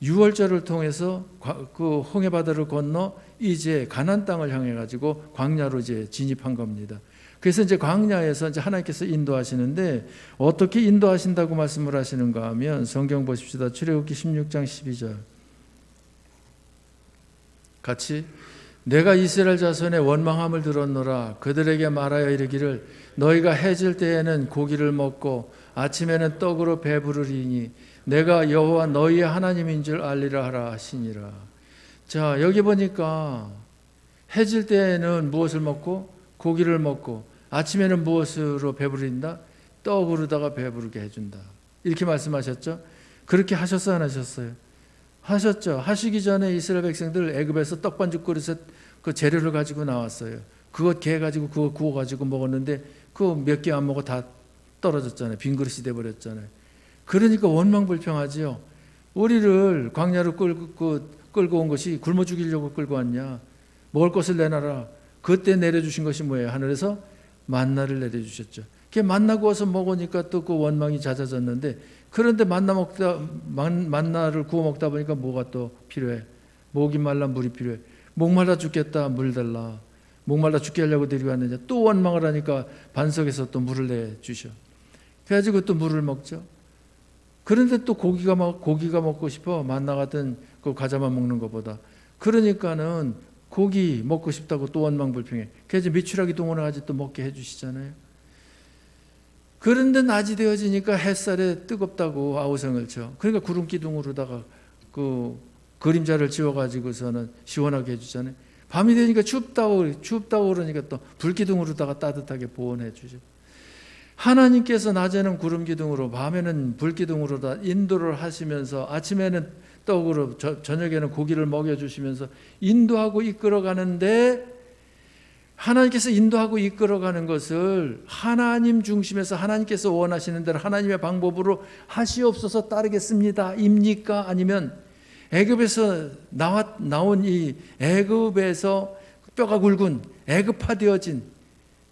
유월절을 통해서 그 홍해 바다를 건너 이제 가나안 땅을 향해 가지고 광야로 이제 진입한 겁니다. 그래서 이제 광야에서 이제 하나님께서 인도하시는데 어떻게 인도하신다고 말씀을 하시는가 하면 성경 보십시다. 출애굽기 16장 12절. 같이 내가 이스라엘 자손의 원망함을 들었노라. 그들에게 말하여 이르기를 너희가 해질 때에는 고기를 먹고 아침에는 떡으로 배부르리니 내가 여호와 너희의 하나님인 줄 알리라 하라 하시니라. 자, 여기 보니까 해질 때에는 무엇을 먹고? 고기를 먹고 아침에는 무엇으로 배부른다? 떡으로다가 배부르게 해준다. 이렇게 말씀하셨죠? 그렇게 하셨어요, 안 하셨어요? 하셨죠. 하시기 전에 이스라엘 백성들 애굽에서 떡반죽 그릇에 그 재료를 가지고 나왔어요. 그것 개 가지고 그거 구워 가지고 먹었는데 그 몇 개 안 먹어 다 떨어졌잖아요. 빈 그릇이 돼 버렸잖아요. 그러니까 원망불평하지요. 우리를 광야로 끌고 온 것이 굶어 죽이려고 끌고 왔냐? 먹을 것을 내놔라. 그때 내려주신 것이 뭐예요? 하늘에서 만나를 내려주셨죠. 그게 만나 구워서 먹으니까 또 그 원망이 잦아졌는데, 그런데 만나를 구워 먹다 보니까 뭐가 또 필요해? 목이 말라 물이 필요해. 목말라 죽겠다, 물 달라. 목말라 죽게 하려고 데리고 왔느냐? 또 원망을 하니까 반석에서 또 물을 내주셔. 그래가지고 또 물을 먹죠. 그런데 또 고기가 먹고 싶어. 만나 같은 그 과자만 먹는 것보다. 그러니까는 고기 먹고 싶다고 또 원망불평해. 그래서 미추라기 동원해가지고 또 먹게 해주시잖아요. 그런데 낮이 되어지니까 햇살에 뜨겁다고 아우성을 쳐. 그러니까 구름 기둥으로다가 그 그림자를 지워가지고서는 시원하게 해주잖아요. 밤이 되니까 춥다고 그러니까 또 불기둥으로다가 따뜻하게 보온해 주죠. 하나님께서 낮에는 구름 기둥으로, 밤에는 불 기둥으로 다 인도를 하시면서, 아침에는 떡으로, 저녁에는 고기를 먹여주시면서 인도하고 이끌어가는데, 하나님께서 인도하고 이끌어가는 것을 하나님 중심에서 하나님께서 원하시는 대로 하나님의 방법으로 하시옵소서 따르겠습니다 입니까? 아니면 애굽에서 나온 이 애굽에서 뼈가 굵은 애굽화되어진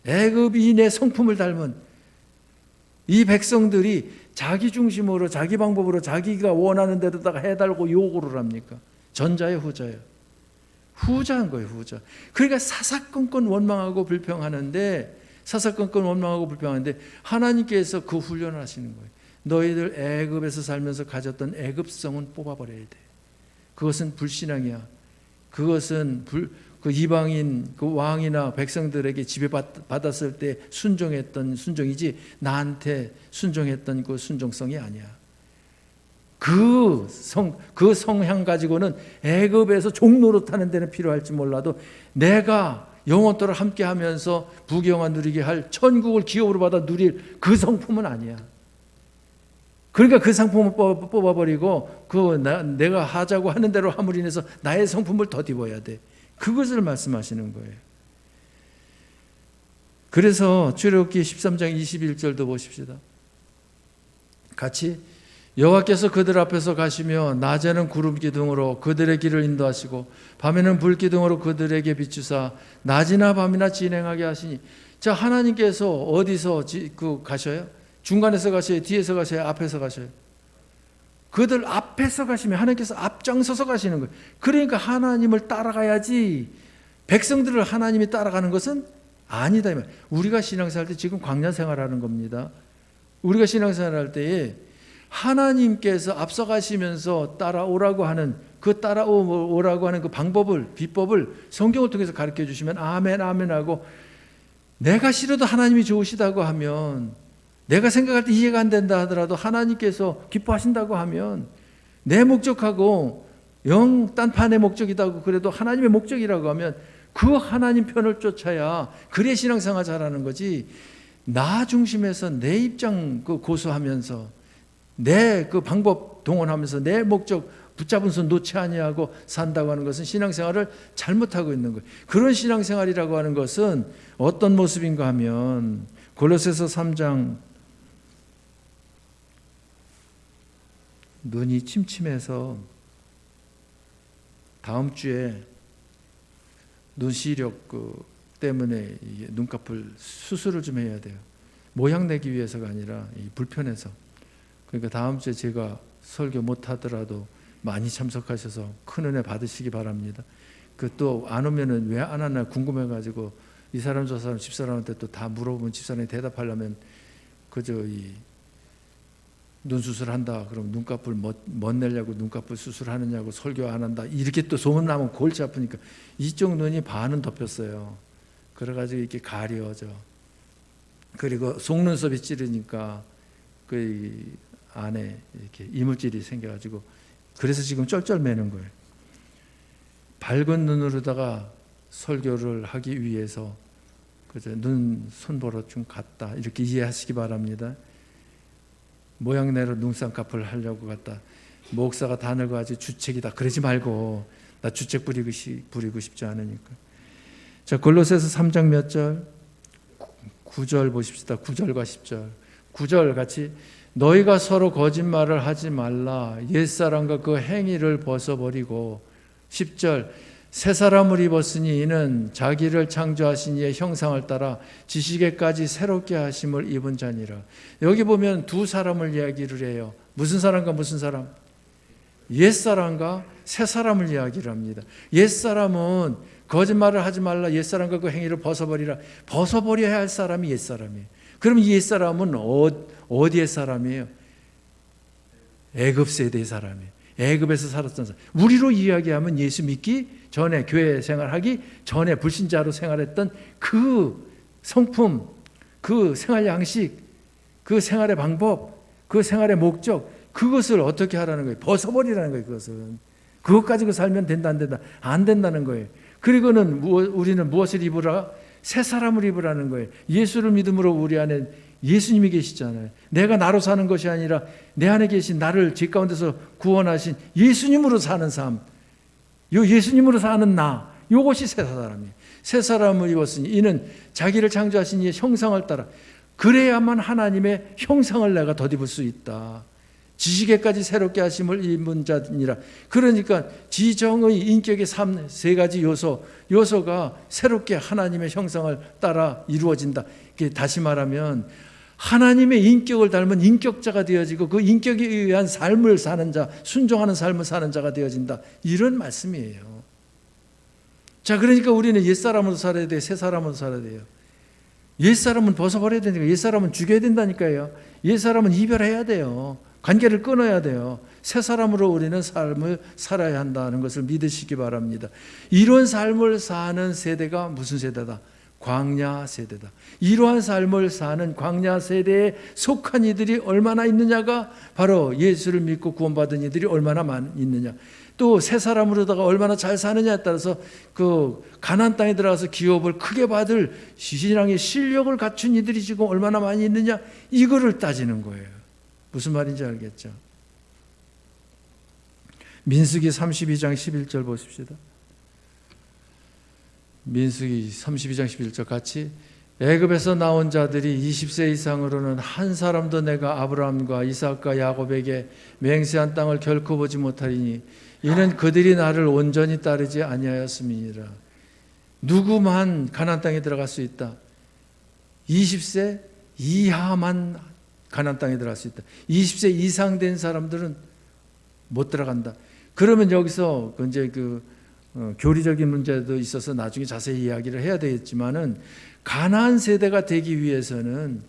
애굽인의 성품을 닮은 이 백성들이 자기 중심으로 자기 방법으로 자기가 원하는 대로다가 해달고 요구를 합니까? 전자예요, 후자예요? 후자인 거예요, 후자. 그러니까 사사건건 원망하고 불평하는데, 하나님께서 그 훈련을 하시는 거예요. 너희들 애굽에서 살면서 가졌던 애굽성은 뽑아버려야 돼. 그것은 불신앙이야. 그것은 그 이방인 그 왕이나 백성들에게 지배받았을 때 순종했던 순종이지, 나한테 순종했던 그 순종성이 아니야. 그 성향 가지고는 애굽에서 종로로 타는 데는 필요할지 몰라도 내가 영원토록 함께하면서 부귀영화 누리게 할 천국을 기업으로 받아 누릴 그 성품은 아니야. 그러니까 그 상품을 뽑아버리고 내가 하자고 하는 대로 함으로 인해서 나의 성품을 덧입어야 돼. 그것을 말씀하시는 거예요. 그래서 출애굽기 13장 21절도 보십시다. 같이 여호와께서 그들 앞에서 가시며 낮에는 구름 기둥으로 그들의 길을 인도하시고 밤에는 불 기둥으로 그들에게 비추사 낮이나 밤이나 진행하게 하시니. 자, 하나님께서 어디서 가셔요? 중간에서 가셔요? 뒤에서 가셔요? 앞에서 가셔요? 그들 앞에서 가시면 하나님께서 앞장서서 가시는 거예요. 그러니까 하나님을 따라가야지, 백성들을 하나님이 따라가는 것은 아니다. 우리가 신앙생활 때 지금 광야 생활하는 겁니다. 우리가 신앙생활할 때에 하나님께서 앞서가시면서 따라오라고 하는 그 방법을, 비법을 성경을 통해서 가르쳐 주시면 아멘 아멘 하고, 내가 싫어도 하나님이 좋으시다고 하면, 내가 생각할 때 이해가 안 된다 하더라도 하나님께서 기뻐하신다고 하면, 내 목적하고 영 딴판의 목적이다고 그래도 하나님의 목적이라고 하면 그 하나님 편을 쫓아야 그래 신앙생활 잘하는 거지. 나 중심에서 내 입장 고수하면서 내 그 방법 동원하면서 내 목적 붙잡은 손 놓지 아니하고 산다고 하는 것은 신앙생활을 잘못하고 있는 거예요. 그런 신앙생활이라고 하는 것은 어떤 모습인가 하면 골로새서 3장, 눈이 침침해서 다음 주에 눈시력 때문에 눈꺼풀 수술을 좀 해야 돼요. 모양 내기 위해서가 아니라 불편해서. 그러니까 다음 주에 제가 설교 못하더라도 많이 참석하셔서 큰 은혜 받으시기 바랍니다. 그 또 안 오면은 왜 안 왔나 궁금해가지고 이 사람 저 사람 집사람한테 또 다 물어보면 집사람이 대답하려면 그저 눈 수술한다 그럼 눈꺼풀 못 내려고 눈꺼풀 수술하느냐고 설교 안 한다 이렇게 또 소문 나면 골치 아프니까 이쪽 눈이 반은 덮였어요. 그래가지고 이렇게 가려져. 그리고 속눈썹이 찌르니까 그 안에 이렇게 이물질이 생겨가지고 그래서 지금 쩔쩔매는 거예요. 밝은 눈으로다가 설교를 하기 위해서 그저 눈 손보러 좀 갔다 이렇게 이해하시기 바랍니다. 모양내로 눈쌍꺼풀 하려고 갔다. 목사가 다 늙어가지고 주책이다 그러지 말고 나 주책 부리고 싶지 않으니까. 자, 골로새서 3장 몇 절? 9절 보십시다. 9절과 10절. 9절 같이 너희가 서로 거짓말을 하지 말라. 옛사람과 그 행위를 벗어버리고 10절 새 사람을 입었으니 이는 자기를 창조하신 이의 형상을 따라 지식에까지 새롭게 하심을 입은 자니라. 여기 보면 두 사람을 이야기를 해요. 무슨 사람과 무슨 사람? 옛사람과 새 사람을 이야기를 합니다. 옛사람은 거짓말을 하지 말라. 옛사람과 그 행위를 벗어버리라. 벗어버려야 할 사람이 옛사람이에요. 그럼 이 옛사람은 어디의 사람이에요? 애굽 세대의 사람이에요. 애굽에서 살았던 사람. 우리로 이야기하면 예수 믿기 전에, 교회 생활하기 전에 불신자로 생활했던 그 성품, 그 생활 양식, 그 생활의 방법, 그 생활의 목적, 그것을 어떻게 하라는 거예요? 벗어버리라는 거예요. 그것은 그것 가지고 살면 된다 안 된다? 안 된다는 거예요. 그리고는 우리는 무엇을 입으라? 새 사람을 입으라는 거예요. 예수를 믿음으로 우리 안에 예수님이 계시잖아요. 내가 나로 사는 것이 아니라 내 안에 계신 나를 죄 가운데서 구원하신 예수님으로 사는 삶, 요 예수님으로 사는 나, 요것이 새 사람이에요. 새 사람을 입었으니 이는 자기를 창조하신 이의 형상을 따라, 그래야만 하나님의 형상을 내가 덧입을 수 있다. 지식에까지 새롭게 하심을 입은 자니라. 그러니까 지정의 인격의 세 가지 요소가 새롭게 하나님의 형상을 따라 이루어진다. 다시 말하면 하나님의 인격을 닮은 인격자가 되어지고 그 인격에 의한 삶을 사는 자, 순종하는 삶을 사는 자가 되어진다. 이런 말씀이에요. 자, 그러니까 우리는 옛사람으로 살아야 돼요. 새 사람으로 살아야 돼요. 옛사람은 벗어버려야 되니까, 옛사람은 죽여야 된다니까요. 옛사람은 이별해야 돼요. 관계를 끊어야 돼요. 새 사람으로 우리는 삶을 살아야 한다는 것을 믿으시기 바랍니다. 이런 삶을 사는 세대가 무슨 세대다? 광야 세대다. 이러한 삶을 사는 광야 세대에 속한 이들이 얼마나 있느냐가 바로 예수를 믿고 구원받은 이들이 얼마나 있느냐. 또 새 사람으로다가 얼마나 잘 사느냐에 따라서 그 가나안 땅에 들어가서 기업을 크게 받을 신앙의 실력을 갖춘 이들이 지금 얼마나 많이 있느냐, 이거를 따지는 거예요. 무슨 말인지 알겠죠? 민수기 32장 11절 보십시다. 민수기 32장 11절 같이 애굽에서 나온 자들이 20세 이상으로는 한 사람도 내가 아브라함과 이삭과 야곱에게 맹세한 땅을 결코 보지 못하리니 이는 그들이 나를 온전히 따르지 아니하였음이니라. 누구만 가나안 땅에 들어갈 수 있다. 20세 이하만 가나안 땅에 들어갈 수 있다. 20세 이상 된 사람들은 못 들어간다. 그러면 여기서 이제 교리적인 문제도 있어서 나중에 자세히 이야기를 해야 되겠지만은 가나안 세대가 되기 위해서는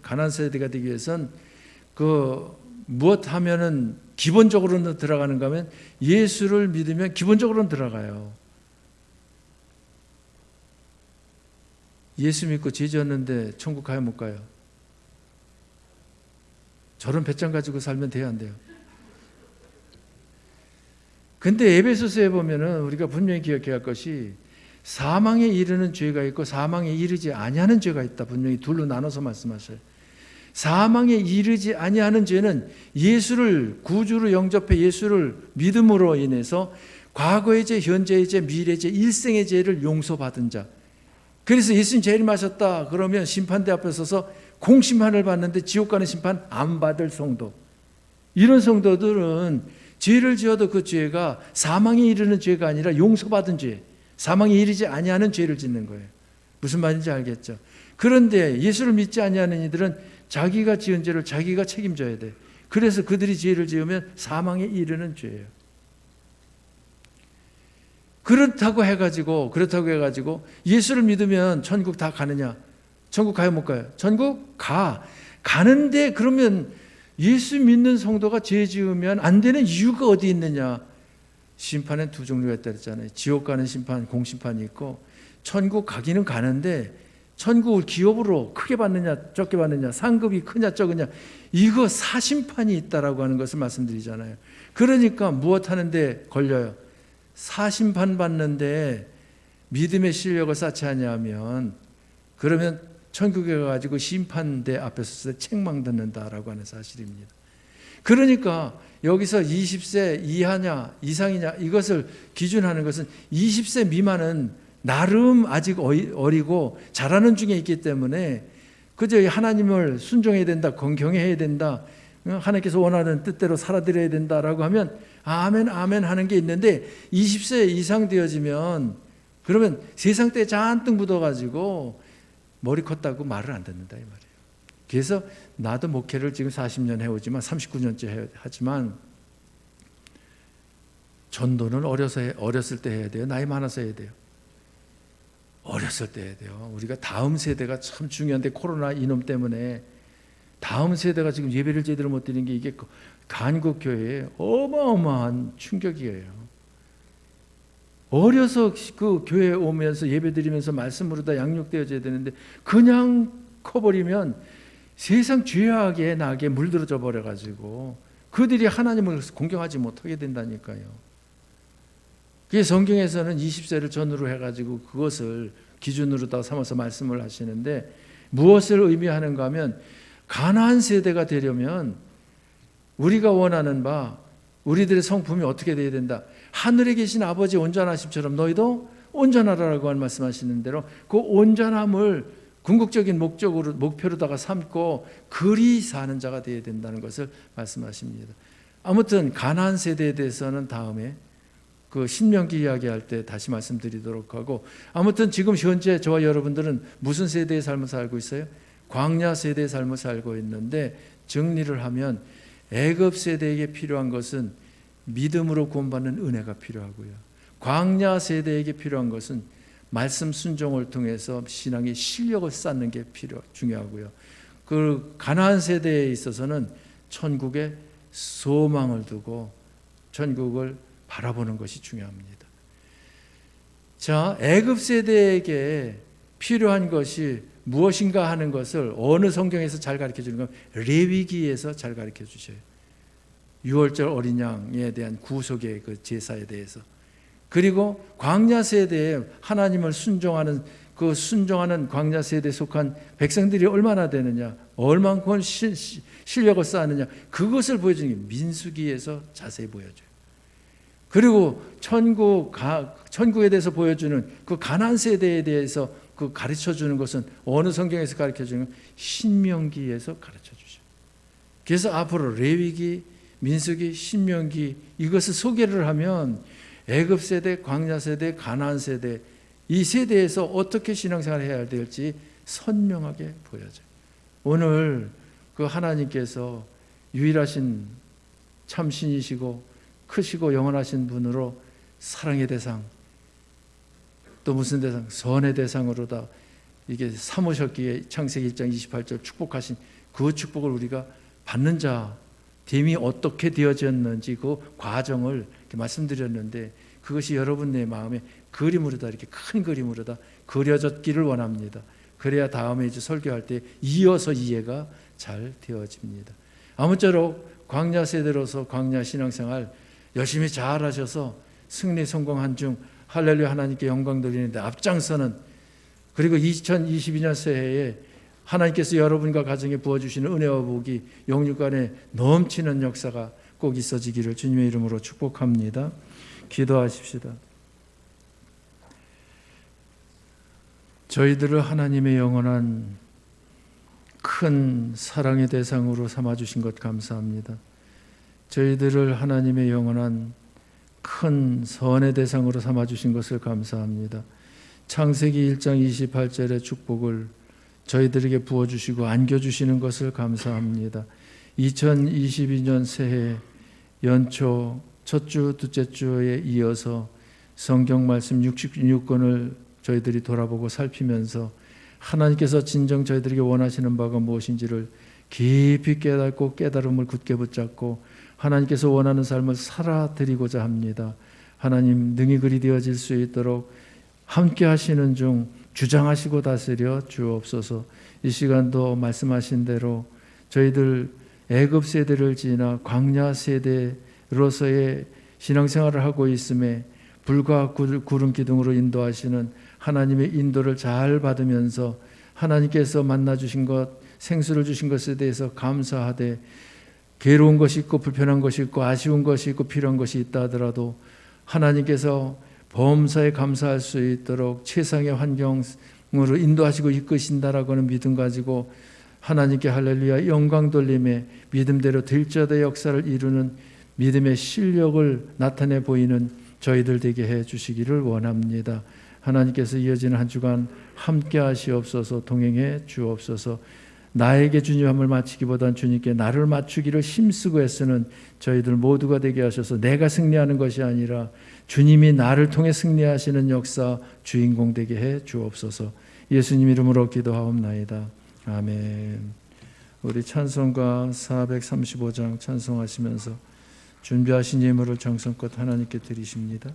무엇 하면은 기본적으로는 들어가는가 하면 예수를 믿으면 기본적으로는 들어가요. 예수 믿고 죄 지었는데 천국 가요 못 가요? 저런 배짱 가지고 살면 돼요 안 돼요? 근데 에베소서에 보면은 우리가 분명히 기억해야 할 것이 사망에 이르는 죄가 있고 사망에 이르지 아니하는 죄가 있다. 분명히 둘로 나눠서 말씀하셔요. 사망에 이르지 아니하는 죄는 예수를 구주로 영접해 예수를 믿음으로 인해서 과거의 죄, 현재의 죄, 미래의 죄, 일생의 죄를 용서받은 자. 그래서 예수님 재림하셨다 그러면 심판대 앞에 서서 공심판을 받는데 지옥 가는 심판 안 받을 성도. 이런 성도들은 죄를 지어도 그 죄가 사망에 이르는 죄가 아니라 용서받은 죄, 사망에 이르지 아니하는 죄를 짓는 거예요. 무슨 말인지 알겠죠? 그런데 예수를 믿지 아니하는 이들은 자기가 지은 죄를 자기가 책임져야 돼. 그래서 그들이 죄를 지으면 사망에 이르는 죄예요. 그렇다고 해가지고 예수를 믿으면 천국 다 가느냐? 천국 가요 못 가요? 천국 가는데 그러면 예수 믿는 성도가 죄 지으면 안 되는 이유가 어디 있느냐? 심판엔 두 종류가 있다 그랬잖아요. 지옥 가는 심판, 공심판이 있고 천국 가기는 가는데 천국을 기업으로 크게 받느냐 적게 받느냐, 상급이 크냐 적으냐, 이거 사심판이 있다라고 하는 것을 말씀드리잖아요. 그러니까 무엇 하는데 걸려요? 사심판 받는데 믿음의 실력을 쌓지 않냐면 그러면 천국에 가가지고 심판대 앞에 서서 책망 듣는다라고 하는 사실입니다. 그러니까 여기서 20세 이하냐 이상이냐 이것을 기준하는 것은 20세 미만은 나름 아직 어리고 자라는 중에 있기 때문에 그저 하나님을 순종해야 된다, 경외해야 된다, 하나님께서 원하는 뜻대로 살아드려야 된다라고 하면 아멘 아멘 하는 게 있는데 20세 이상 되어지면 그러면 세상 때 잔뜩 묻어가지고 머리 컸다고 말을 안 듣는다 이 말이에요. 그래서 나도 목회를 지금 40년 해오지만 39년째 하지만 전도는 어렸을 때 해야 돼요. 나이 많아서 해야 돼요. 어렸을 때 해야 돼요. 우리가 다음 세대가 참 중요한데 코로나 이놈 때문에 다음 세대가 지금 예배를 제대로 못 드리는 게 이게 간국교회에 어마어마한 충격이에요. 어려서 그 교회에 오면서 예배 드리면서 말씀으로 다 양육되어져야 되는데 그냥 커버리면 세상 죄악에 나게 물들어져 버려가지고 그들이 하나님을 공경하지 못하게 된다니까요. 그래서 성경에서는 20세를 전후로 해가지고 그것을 기준으로 다 삼아서 말씀을 하시는데 무엇을 의미하는가 하면 가나안 세대가 되려면 우리가 원하는 바 우리들의 성품이 어떻게 되어야 된다. 하늘에 계신 아버지 온전하심처럼 너희도 온전하라고 말씀하시는 대로 그 온전함을 궁극적인 목표로다가 삼고 그리 사는 자가 되어야 된다는 것을 말씀하십니다. 아무튼 가나안 세대에 대해서는 다음에 그 신명기 이야기할 때 다시 말씀드리도록 하고 아무튼 지금 현재 저와 여러분들은 무슨 세대의 삶을 살고 있어요? 광야 세대의 삶을 살고 있는데 정리를 하면 애굽 세대에게 필요한 것은 믿음으로 구원받는 은혜가 필요하고요. 광야 세대에게 필요한 것은 말씀 순종을 통해서 신앙의 실력을 쌓는 게 중요하고요. 그 가나안 세대에 있어서는 천국에 소망을 두고 천국을 바라보는 것이 중요합니다. 자, 애굽 세대에게 필요한 것이 무엇인가 하는 것을 어느 성경에서 잘 가르쳐 주는 건 레위기에서 잘 가르쳐 주셔요. 6월절 어린 양에 대한 구속의 그 제사에 대해서. 그리고 광야 세대에 하나님을 순종하는 그 순종하는 광야 세대에 속한 백성들이 얼마나 되느냐, 얼만큼 실력을 쌓느냐, 그것을 보여주는 게 민수기에서 자세히 보여줘요. 그리고 천국에 대해서 보여주는 그 가나안 세대에 대해서 그 가르쳐 주는 것은 어느 성경에서 가르쳐 주는 신명기에서 가르쳐 주죠. 그래서 앞으로 레위기, 민수기, 신명기 이것을 소개를 하면 애굽 세대, 광야 세대, 가나안 세대 이 세대에서 어떻게 신앙생활을 해야 될지 선명하게 보여져요. 오늘 그 하나님께서 유일하신 참신이시고 크시고 영원하신 분으로 사랑의 대상 또 무슨 대상? 선의 대상으로다 이게 삼으셨기에 창세기 1장 28절 축복하신 그 축복을 우리가 받는 자 됨이 어떻게 되어졌는지 그 과정을 이렇게 말씀드렸는데 그것이 여러분의 마음에 그림으로다 이렇게 큰 그림으로다 그려졌기를 원합니다. 그래야 다음에 이제 설교할 때 이어서 이해가 잘 되어집니다. 아무쪼록 광야 세대로서 광야 신앙생활 열심히 잘 하셔서 승리 성공한 중 할렐루야 하나님께 영광 돌리는데 앞장서는 그리고 2022년 새해에 하나님께서 여러분과 가정에 부어주시는 은혜와 복이 영육간에 넘치는 역사가 꼭 있어지기를 주님의 이름으로 축복합니다. 기도하십시다. 저희들을 하나님의 영원한 큰 사랑의 대상으로 삼아주신 것 감사합니다. 저희들을 하나님의 영원한 큰 선의 대상으로 삼아주신 것을 감사합니다. 창세기 1장 28절의 축복을 저희들에게 부어주시고 안겨주시는 것을 감사합니다. 2022년 새해 연초 첫 주, 둘째 주에 이어서 성경 말씀 66권을 저희들이 돌아보고 살피면서 하나님께서 진정 저희들에게 원하시는 바가 무엇인지를 깊이 깨닫고 깨달음을 굳게 붙잡고 하나님께서 원하는 삶을 살아드리고자 합니다. 하나님 능히 그리 되어질 수 있도록 함께 하시는 중 주장하시고 다스려 주옵소서. 이 시간도 말씀하신 대로 저희들 애굽 세대를 지나 광야 세대로서의 신앙생활을 하고 있음에 불과 구름 기둥으로 인도하시는 하나님의 인도를 잘 받으면서 하나님께서 만나 주신 것, 생수를 주신 것에 대해서 감사하되 괴로운 것이 있고 불편한 것이 있고 아쉬운 것이 있고 필요한 것이 있다 하더라도 하나님께서 범사에 감사할 수 있도록 최상의 환경으로 인도하시고 이끄신다라고 하는 믿음 가지고 하나님께 할렐루야 영광 돌림에 믿음대로 들자의 역사를 이루는 믿음의 실력을 나타내 보이는 저희들 되게 해 주시기를 원합니다. 하나님께서 이어지는 한 주간 함께 하시옵소서. 동행해 주옵소서. 나에게 주님함을 마치기보단 주님께 나를 맞추기를 힘쓰고 애쓰는 저희들 모두가 되게 하셔서 내가 승리하는 것이 아니라 주님이 나를 통해 승리하시는 역사 주인공 되게 해 주옵소서. 예수님 이름으로 기도하옵나이다. 아멘. 우리 찬송가 435장 찬송하시면서 준비하신 예물을 정성껏 하나님께 드리십니다.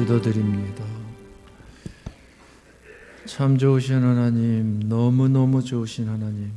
기도드립니다. 참 좋으신 하나님, 너무너무 좋으신 하나님,